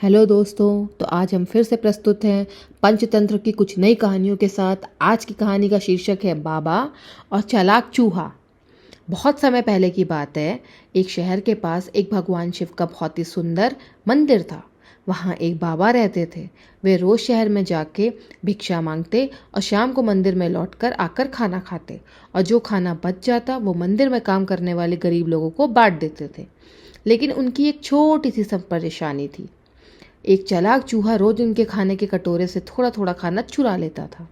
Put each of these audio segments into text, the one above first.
Hello दोस्तों, तो आज हम फिर से प्रस्तुत हैं पंचतंत्र की कुछ नई कहानियों के साथ। आज की कहानी का शीर्षक है बाबा और चालाक चूहा। बहुत समय पहले की बात है। एक शहर के पास एक भगवान शिव का बहुत ही सुंदर मंदिर था। वहाँ एक बाबा रहते थे। वे रोज शहर में जाके भिक्षा मांगते और शाम को मंदिर में लौटकर आकर खाना खाते, और जो खाना बच जाता वो मंदिर में काम करने वाले गरीब लोगों को बांट देते थे। लेकिन उनकी एक छोटी सी सब परेशानी थी। एक चालाक चूहा रोज उनके खाने के कटोरे से थोड़ा थोड़ा खाना चुरा लेता था।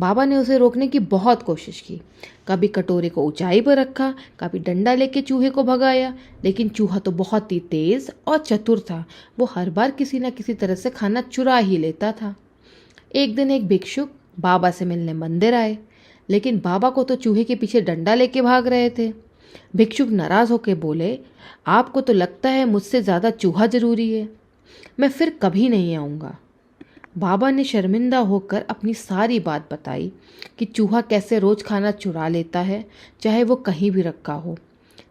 बाबा ने उसे रोकने की बहुत कोशिश की। कभी कटोरे को ऊंचाई पर रखा, कभी डंडा लेके चूहे को भगाया, लेकिन चूहा तो बहुत ही तेज और चतुर था। वो हर बार किसी न किसी तरह से खाना चुरा ही लेता था। एक दिन एक भिक्षुक बाबा से मिलने मंदिर आए, लेकिन बाबा को तो चूहे के पीछे डंडा लेके भाग रहे थे। भिक्षुक नाराज होकर बोले, आपको तो लगता है मुझसे ज़्यादा चूहा जरूरी है। मैं फिर कभी नहीं आऊँगा। बाबा ने शर्मिंदा होकर अपनी सारी बात बताई कि चूहा कैसे रोज खाना चुरा लेता है, चाहे वो कहीं भी रखा हो।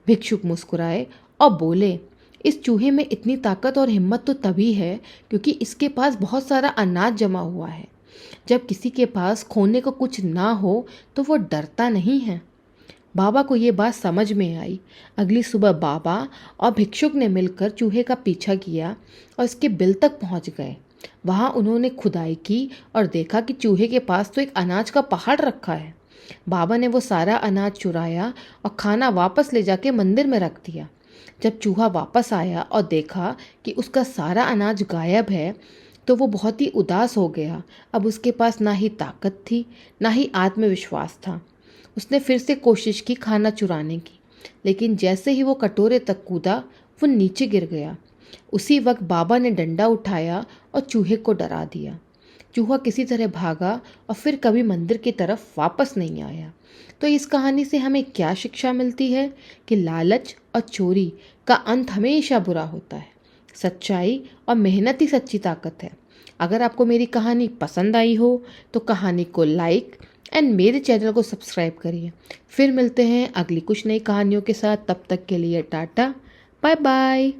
भिक्षुक मुस्कुराए और बोले, इस चूहे में इतनी ताकत और हिम्मत तो तभी है क्योंकि इसके पास बहुत सारा अनाज जमा हुआ है। जब किसी के पास खोने को कुछ ना हो तो वो डरता नहीं है। बाबा को ये बात समझ में आई। अगली सुबह बाबा और भिक्षुक ने मिलकर चूहे का पीछा किया और इसके बिल तक पहुंच गए। वहां उन्होंने खुदाई की और देखा कि चूहे के पास तो एक अनाज का पहाड़ रखा है। बाबा ने वो सारा अनाज चुराया और खाना वापस ले जाके मंदिर में रख दिया। जब चूहा वापस आया और देखा कि उसका सारा अनाज गायब है, तो वो बहुत ही उदास हो गया। अब उसके पास ना ही ताकत थी, ना ही आत्मविश्वास था। उसने फिर से कोशिश की खाना चुराने की, लेकिन जैसे ही वो कटोरे तक कूदा, वो नीचे गिर गया। उसी वक्त बाबा ने डंडा उठाया और चूहे को डरा दिया। चूहा किसी तरह भागा और फिर कभी मंदिर की तरफ वापस नहीं आया। तो इस कहानी से हमें क्या शिक्षा मिलती है कि लालच और चोरी का अंत हमेशा बुरा होता है। सच्चाई और मेहनत ही सच्ची ताकत है। अगर आपको मेरी कहानी पसंद आई हो तो कहानी को लाइक एंड मेरे चैनल को सब्सक्राइब करिए। फिर मिलते हैं अगली कुछ नई कहानियों के साथ। तब तक के लिए टाटा, बाय बाय।